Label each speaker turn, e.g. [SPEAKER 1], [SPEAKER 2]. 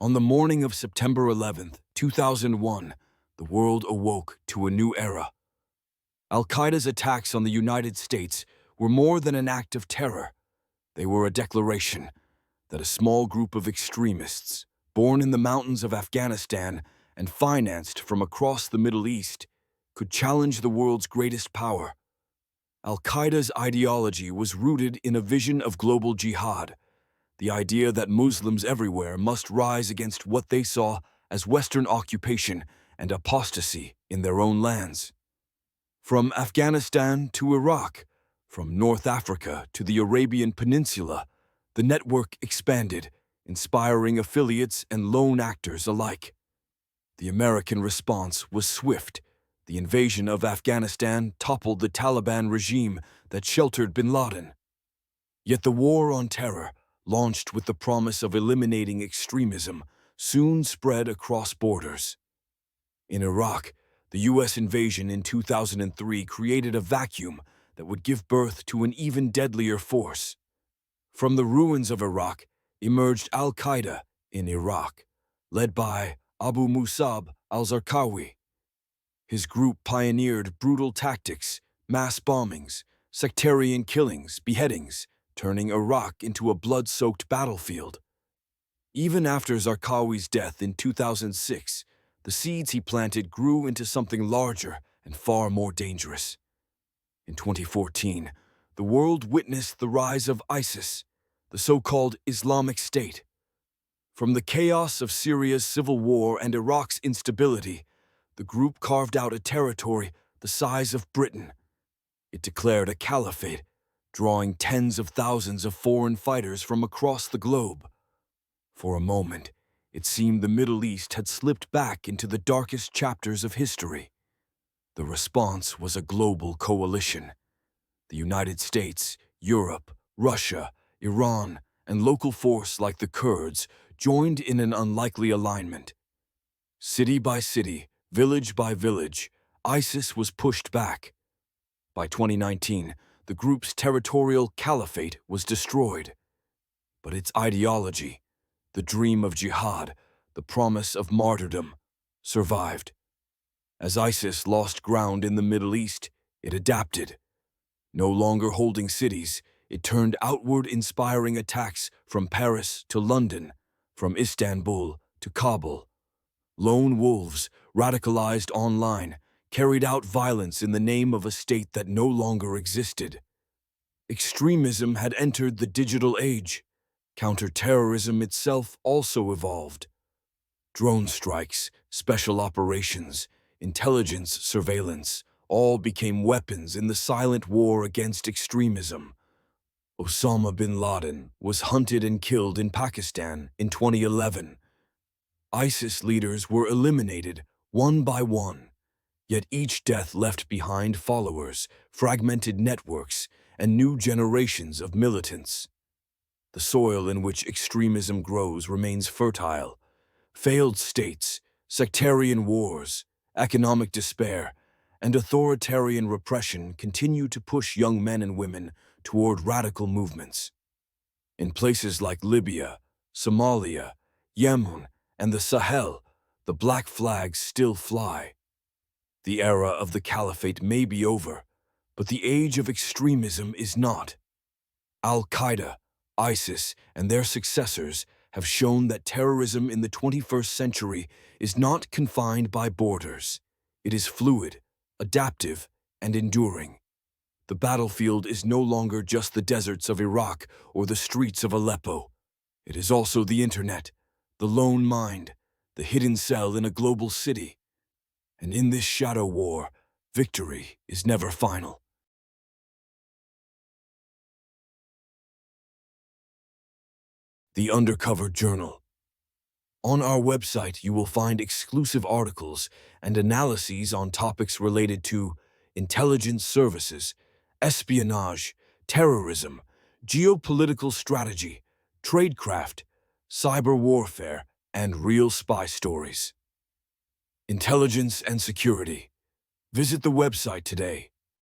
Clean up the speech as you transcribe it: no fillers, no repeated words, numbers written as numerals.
[SPEAKER 1] On the morning of September 11th, 2001, the world awoke to a new era. Al-Qaeda's attacks on the United States were more than an act of terror. They were a declaration that a small group of extremists, born in the mountains of Afghanistan and financed from across the Middle East, could challenge the world's greatest power. Al-Qaeda's ideology was rooted in a vision of global jihad, the idea that Muslims everywhere must rise against what they saw as Western occupation and apostasy in their own lands. From Afghanistan to Iraq, from North Africa to the Arabian Peninsula, the network expanded, inspiring affiliates and lone actors alike. The American response was swift. The invasion of Afghanistan toppled the Taliban regime that sheltered bin Laden. Yet the war on terror, launched with the promise of eliminating extremism, soon spread across borders. In Iraq, the U.S. invasion in 2003 created a vacuum that would give birth to an even deadlier force. From the ruins of Iraq emerged Al-Qaeda in Iraq, led by Abu Musab al-Zarqawi. His group pioneered brutal tactics, mass bombings, sectarian killings, beheadings, turning Iraq into a blood-soaked battlefield. Even after Zarqawi's death in 2006, the seeds he planted grew into something larger and far more dangerous. In 2014, the world witnessed the rise of ISIS, the so-called Islamic State. From the chaos of Syria's civil war and Iraq's instability, the group carved out a territory the size of Britain. It declared a caliphate, drawing tens of thousands of foreign fighters from across the globe. For a moment, it seemed the Middle East had slipped back into the darkest chapters of history. The response was a global coalition. The United States, Europe, Russia, Iran, and local force like the Kurds joined in an unlikely alignment. City by city, village by village, ISIS was pushed back. By 2019, the group's territorial caliphate was destroyed. But its ideology, the dream of jihad, the promise of martyrdom, survived. As ISIS lost ground in the Middle East, it adapted. No longer holding cities, it turned outward, inspiring attacks from Paris to London, from Istanbul to Kabul. Lone wolves, radicalized online, carried out violence in the name of a state that no longer existed. Extremism had entered the digital age. Counter-terrorism itself also evolved. Drone strikes, special operations, intelligence surveillance, all became weapons in the silent war against extremism. Osama bin Laden was hunted and killed in Pakistan in 2011. ISIS leaders were eliminated one by one, yet each death left behind followers, fragmented networks, and new generations of militants. The soil in which extremism grows remains fertile. Failed states, sectarian wars, economic despair, and authoritarian repression continue to push young men and women toward radical movements. In places like Libya, Somalia, Yemen, and the Sahel, the black flags still fly. The era of the caliphate may be over, but the age of extremism is not. Al-Qaeda, ISIS, and their successors have shown that terrorism in the 21st century is not confined by borders. It is fluid, adaptive, and enduring. The battlefield is no longer just the deserts of Iraq or the streets of Aleppo. It is also the internet, the lone mind, the hidden cell in a global city. And in this shadow war, victory is never final. The Undercover Journal. On our website, you will find exclusive articles and analyses on topics related to intelligence services, espionage, terrorism, geopolitical strategy, tradecraft, cyber warfare, and real spy stories. Intelligence and security. Visit the website today.